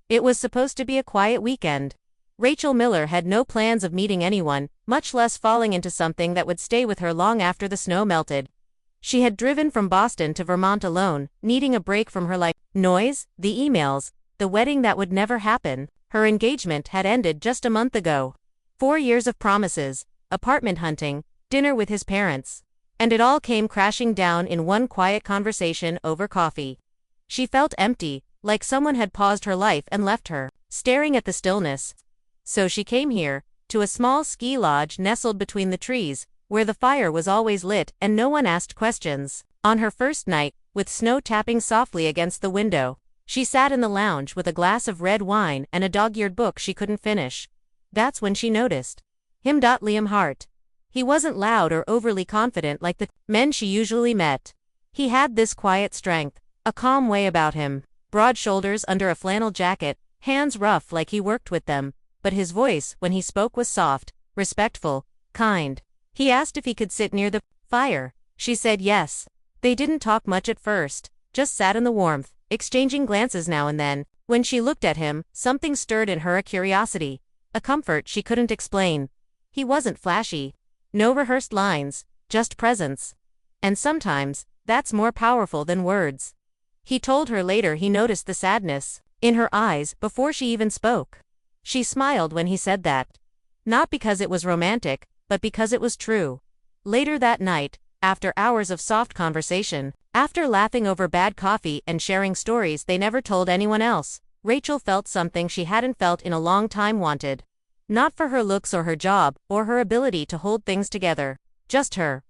It was supposed to be a quiet weekend. Rachel Miller had no plans of meeting anyone, much less falling into something that would stay with her long after the snow melted. She had driven from Boston to Vermont alone, needing a break from her life. Noise, the emails, the wedding that would never happen. Her engagement had ended just a month ago. 4 years of promises, apartment hunting, dinner with his parents. And it all came crashing down in one quiet conversation over coffee. She felt empty, like someone had paused her life and left her, staring at the stillness. So she came here, to a small ski lodge nestled between the trees, where the fire was always lit and no one asked questions. On her first night, with snow tapping softly against the window, she sat in the lounge with a glass of red wine and a dog-eared book she couldn't finish. That's when she noticed him. Liam Hart. He wasn't loud or overly confident like the men she usually met. He had this quiet strength, a calm way about him, broad shoulders under a flannel jacket, hands rough like he worked with them, but his voice when he spoke was soft, respectful, kind. He asked if he could sit near the fire. She said yes. They didn't talk much at first, just sat in the warmth, exchanging glances now and then. When she looked at him, something stirred in her, a curiosity, a comfort she couldn't explain. He wasn't flashy. No rehearsed lines, just presence. And sometimes, that's more powerful than words. He told her later he noticed the sadness in her eyes before she even spoke. She smiled when he said that. Not because it was romantic, but because it was true. Later that night, after hours of soft conversation, after laughing over bad coffee and sharing stories they never told anyone else, Rachel felt something she hadn't felt in a long time. Wanted. Not for her looks or her job, or her ability to hold things together. Just her.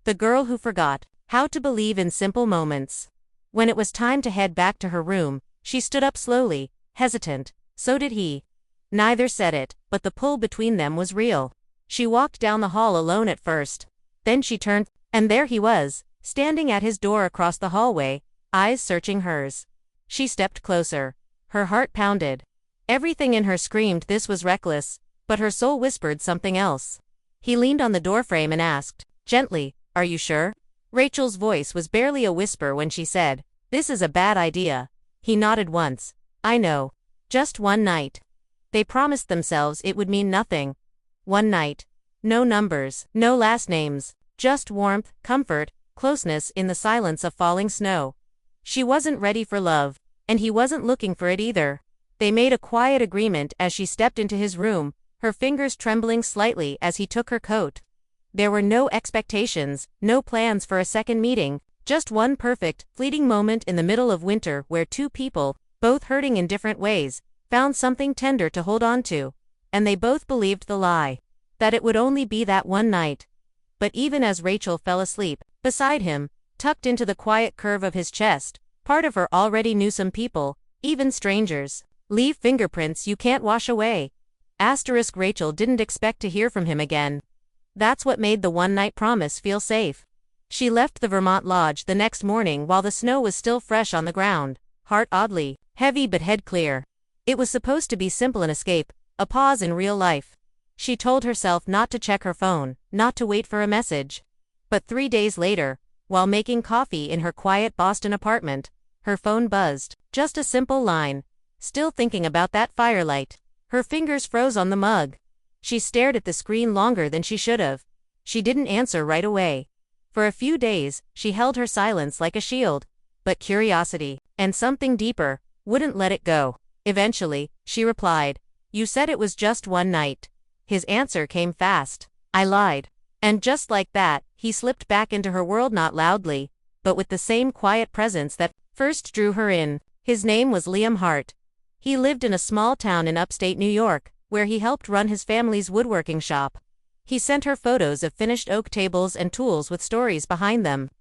The girl who forgot how to believe in simple moments. When it was time to head back to her room, she stood up slowly, hesitant. So did he. Neither said it, but the pull between them was real. She walked down the hall alone at first. Then she turned, and there he was, standing at his door across the hallway, eyes searching hers. She stepped closer. Her heart pounded. Everything in her screamed this was reckless, but her soul whispered something else. He leaned on the doorframe and asked, gently, "Are you sure?" Rachel's voice was barely a whisper when she said, "This is a bad idea." He nodded once. "I know. Just one night." They promised themselves it would mean nothing. One night. No numbers, no last names, just warmth, comfort, closeness in the silence of falling snow. She wasn't ready for love, and he wasn't looking for it either. They made a quiet agreement as she stepped into his room, her fingers trembling slightly as he took her coat. There were no expectations, no plans for a second meeting, just one perfect, fleeting moment in the middle of winter where two people, both hurting in different ways, found something tender to hold on to. And they both believed the lie. That it would only be that one night. But even as Rachel fell asleep, beside him, tucked into the quiet curve of his chest, part of her already knew some people, even strangers, leave fingerprints you can't wash away. Rachel didn't expect to hear from him again. That's what made the one-night promise feel safe. She left the Vermont lodge the next morning while the snow was still fresh on the ground, heart oddly heavy but head clear. It was supposed to be simple, an escape, a pause in real life. She told herself not to check her phone, not to wait for a message. But 3 days later, while making coffee in her quiet Boston apartment, her phone buzzed. Just a simple line. "Still thinking about that firelight." Her fingers froze on the mug. She stared at the screen longer than she should have. She didn't answer right away. For a few days, she held her silence like a shield. But curiosity, and something deeper, wouldn't let it go. Eventually, she replied, "You said it was just one night." His answer came fast. "I lied." And just like that, he slipped back into her world, not loudly, but with the same quiet presence that first drew her in. His name was Liam Hart. He lived in a small town in upstate New York, where he helped run his family's woodworking shop. He sent her photos of finished oak tables and tools with stories behind them.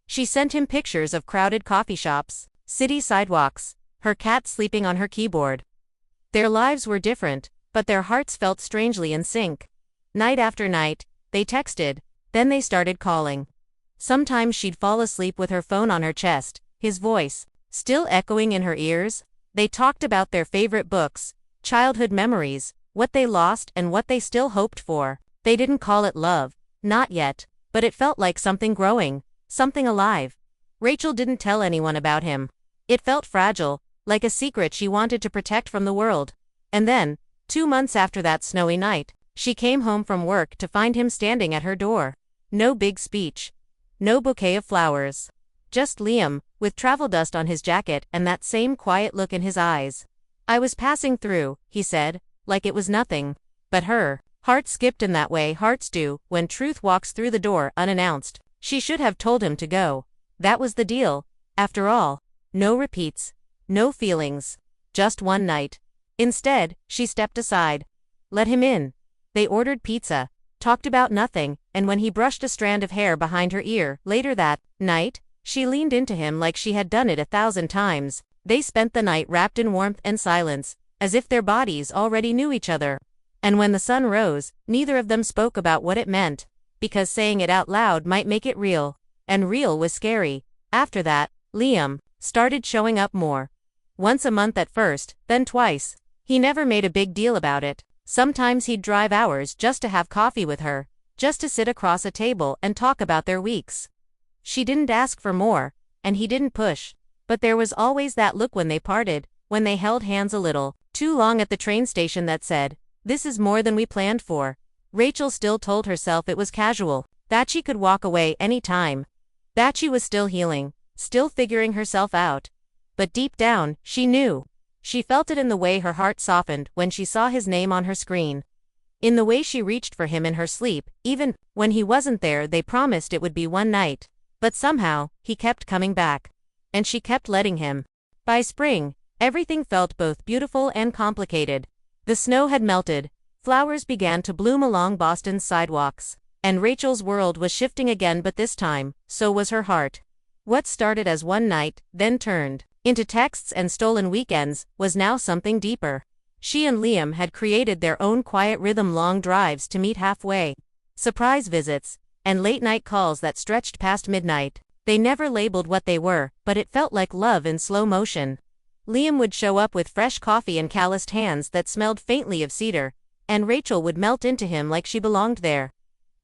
She sent him pictures of crowded coffee shops, city sidewalks, her cat sleeping on her keyboard. Their lives were different, but their hearts felt strangely in sync. Night after night, they texted, then they started calling. Sometimes she'd fall asleep with her phone on her chest, his voice still echoing in her ears. They talked about their favorite books, childhood memories, what they lost and what they still hoped for. They didn't call it love, not yet, but it felt like something growing, something alive. Rachel didn't tell anyone about him. It felt fragile, like a secret she wanted to protect from the world. And then, 2 months after that snowy night, she came home from work to find him standing at her door. No big speech. No bouquet of flowers. Just Liam, with travel dust on his jacket and that same quiet look in his eyes. "I was passing through," he said, like it was nothing. But her heart skipped in that way hearts do when truth walks through the door unannounced. She should have told him to go. That was the deal. After all, no repeats, no feelings, just one night. Instead, she stepped aside. Let him in. They ordered pizza, talked about nothing, and when he brushed a strand of hair behind her ear later that night, she leaned into him like she had done it 1,000 times. They spent the night wrapped in warmth and silence, as if their bodies already knew each other. And when the sun rose, neither of them spoke about what it meant, because saying it out loud might make it real, and real was scary. After that, Liam started showing up more. Once a month at first, then twice. He never made a big deal about it. Sometimes he'd drive hours just to have coffee with her, just to sit across a table and talk about their weeks. She didn't ask for more, and he didn't push. But there was always that look when they parted, when they held hands a little too long at the train station that said, "This is more than we planned for." Rachel still told herself it was casual, that she could walk away any time, that she was still healing, still figuring herself out. But deep down, she knew. She felt it in the way her heart softened when she saw his name on her screen. In the way she reached for him in her sleep, even when he wasn't there. They promised it would be one night. But somehow, he kept coming back. And she kept letting him. By spring, everything felt both beautiful and complicated. The snow had melted, flowers began to bloom along Boston's sidewalks, and Rachel's world was shifting again, but this time, so was her heart. What started as one night, then turned into texts and stolen weekends, was now something deeper. She and Liam had created their own quiet rhythm, long drives to meet halfway, surprise visits, and late-night calls that stretched past midnight. They never labeled what they were, but it felt like love in slow motion. Liam would show up with fresh coffee and calloused hands that smelled faintly of cedar, and Rachel would melt into him like she belonged there.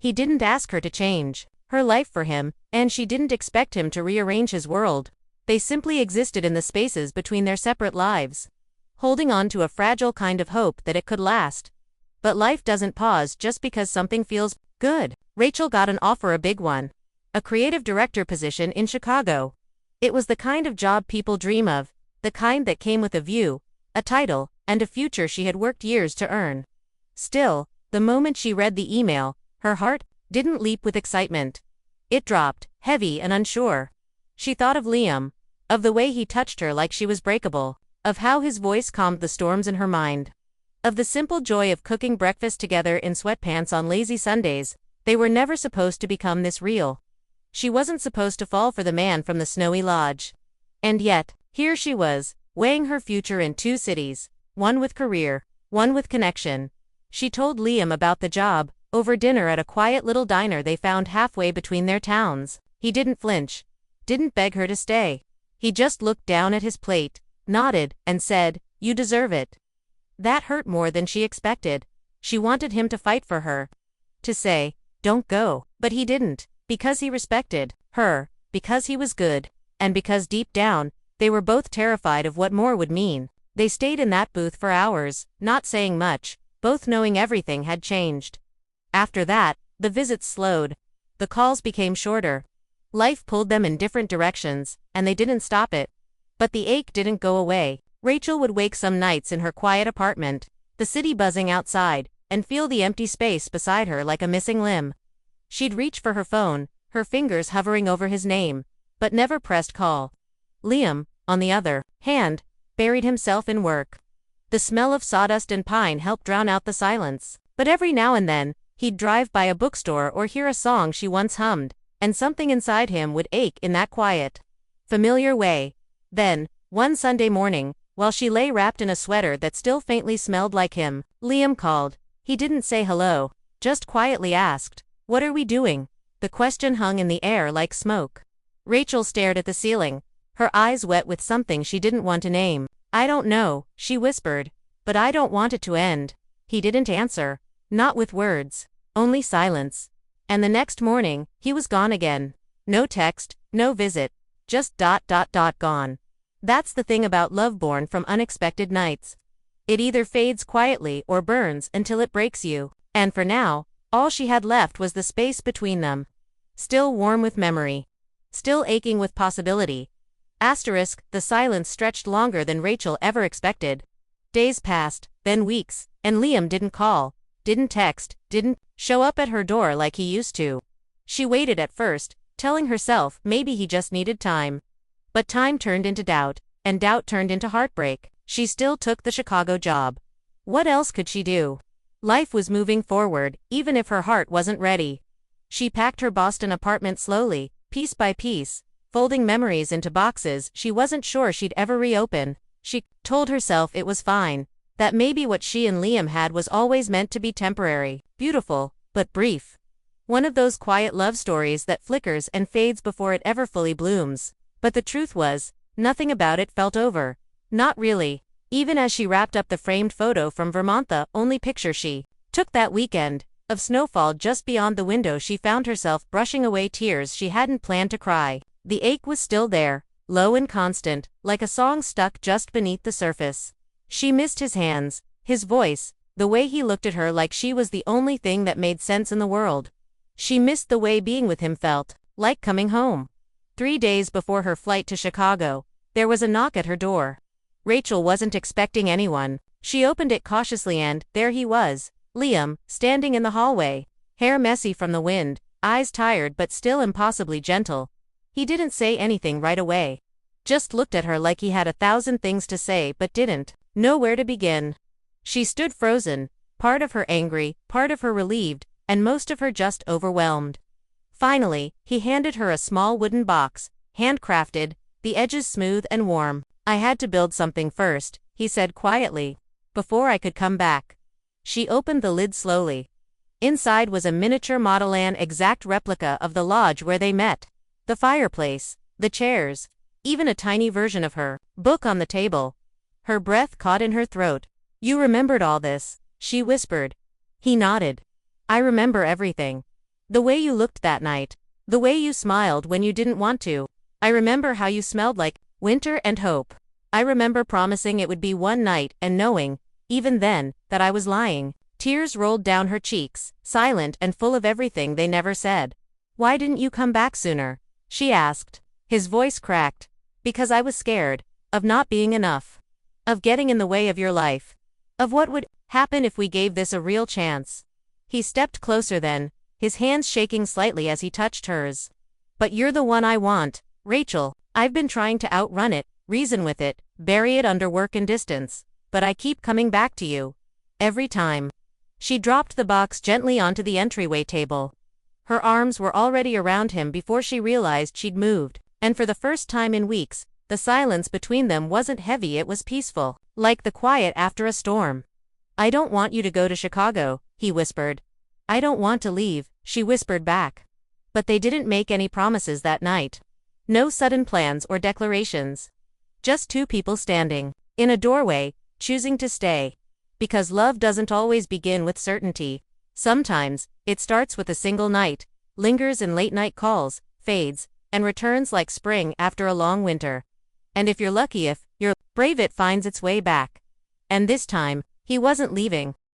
He didn't ask her to change her life for him, and she didn't expect him to rearrange his world. They simply existed in the spaces between their separate lives, holding on to a fragile kind of hope that it could last. But life doesn't pause just because something feels good. Rachel got an offer, a big one. A creative director position in Chicago. It was the kind of job people dream of, the kind that came with a view, a title, and a future she had worked years to earn. Still, the moment she read the email, her heart didn't leap with excitement. It dropped, heavy and unsure. She thought of Liam, of the way he touched her like she was breakable, of how his voice calmed the storms in her mind, of the simple joy of cooking breakfast together in sweatpants on lazy Sundays. They were never supposed to become this real. She wasn't supposed to fall for the man from the snowy lodge. And yet, here she was, weighing her future in 2 cities, one with career, one with connection. She told Liam about the job, over dinner at a quiet little diner they found halfway between their towns. He didn't flinch, didn't beg her to stay. He just looked down at his plate, nodded, and said, "You deserve it." That hurt more than she expected. She wanted him to fight for her, to say, "Don't go," but he didn't, because he respected her, because he was good, and because deep down, they were both terrified of what more would mean. They stayed in that booth for hours, not saying much, both knowing everything had changed. After that, the visits slowed. The calls became shorter. Life pulled them in different directions, and they didn't stop it. But the ache didn't go away. Rachel would wake some nights in her quiet apartment, the city buzzing outside, and feel the empty space beside her like a missing limb. She'd reach for her phone, her fingers hovering over his name, but never pressed call. Liam, on the other hand, buried himself in work. The smell of sawdust and pine helped drown out the silence, but every now and then, he'd drive by a bookstore or hear a song she once hummed, and something inside him would ache in that quiet, familiar way. Then, one Sunday morning, while she lay wrapped in a sweater that still faintly smelled like him, Liam called. He didn't say hello, just quietly asked, "What are we doing?" The question hung in the air like smoke. Rachel stared at the ceiling, her eyes wet with something she didn't want to name. "I don't know," she whispered, "but I don't want it to end." He didn't answer, not with words, only silence. And the next morning, he was gone again. No text, no visit, just gone. That's the thing about love born from unexpected nights. It either fades quietly or burns until it breaks you. And for now, all she had left was the space between them. Still warm with memory. Still aching with possibility. The silence stretched longer than Rachel ever expected. Days passed, then weeks, and Liam didn't call, didn't text, didn't show up at her door like he used to. She waited at first, telling herself maybe he just needed time. But time turned into doubt, and doubt turned into heartbreak. She still took the Chicago job. What else could she do? Life was moving forward, even if her heart wasn't ready. She packed her Boston apartment slowly, piece by piece, folding memories into boxes she wasn't sure she'd ever reopen. She told herself it was fine, that maybe what she and Liam had was always meant to be temporary, beautiful, but brief. One of those quiet love stories that flickers and fades before it ever fully blooms. But the truth was, nothing about it felt over. Not really. Even as she wrapped up the framed photo from Vermont, the only picture she took that weekend, of snowfall just beyond the window, she found herself brushing away tears she hadn't planned to cry. The ache was still there, low and constant, like a song stuck just beneath the surface. She missed his hands, his voice, the way he looked at her like she was the only thing that made sense in the world. She missed the way being with him felt, like coming home. 3 days before her flight to Chicago, there was a knock at her door. Rachel wasn't expecting anyone. She opened it cautiously and there he was, Liam, standing in the hallway, hair messy from the wind, eyes tired but still impossibly gentle. He didn't say anything right away. Just looked at her like he had 1,000 things to say but didn't know where to begin. She stood frozen, part of her angry, part of her relieved, and most of her just overwhelmed. Finally, he handed her a small wooden box, handcrafted, the edges smooth and warm. "I had to build something first," he said quietly, "before I could come back." She opened the lid slowly. Inside was a miniature Model N exact replica of the lodge where they met. The fireplace, the chairs, even a tiny version of her book on the table. Her breath caught in her throat. "You remembered all this," she whispered. He nodded. "I remember everything. The way you looked that night. The way you smiled when you didn't want to. I remember how you smelled like winter and hope. I remember promising it would be one night and knowing, even then, that I was lying." Tears rolled down her cheeks, silent and full of everything they never said. "Why didn't you come back sooner?" she asked. His voice cracked. "Because I was scared. Of not being enough. Of getting in the way of your life. Of what would happen if we gave this a real chance." He stepped closer then, his hands shaking slightly as he touched hers. "But you're the one I want, Rachel. I've been trying to outrun it, reason with it, bury it under work and distance. But I keep coming back to you. Every time." She dropped the box gently onto the entryway table. Her arms were already around him before she realized she'd moved, and for the first time in weeks, the silence between them wasn't heavy, it was peaceful, like the quiet after a storm. "I don't want you to go to Chicago," he whispered. "I don't want to leave," she whispered back. But they didn't make any promises that night. No sudden plans or declarations. Just two people standing in a doorway, choosing to stay. Because love doesn't always begin with certainty. Sometimes, it starts with a single night, lingers in late-night calls, fades, and returns like spring after a long winter. And if you're lucky, if you're brave, it finds its way back. And this time, he wasn't leaving.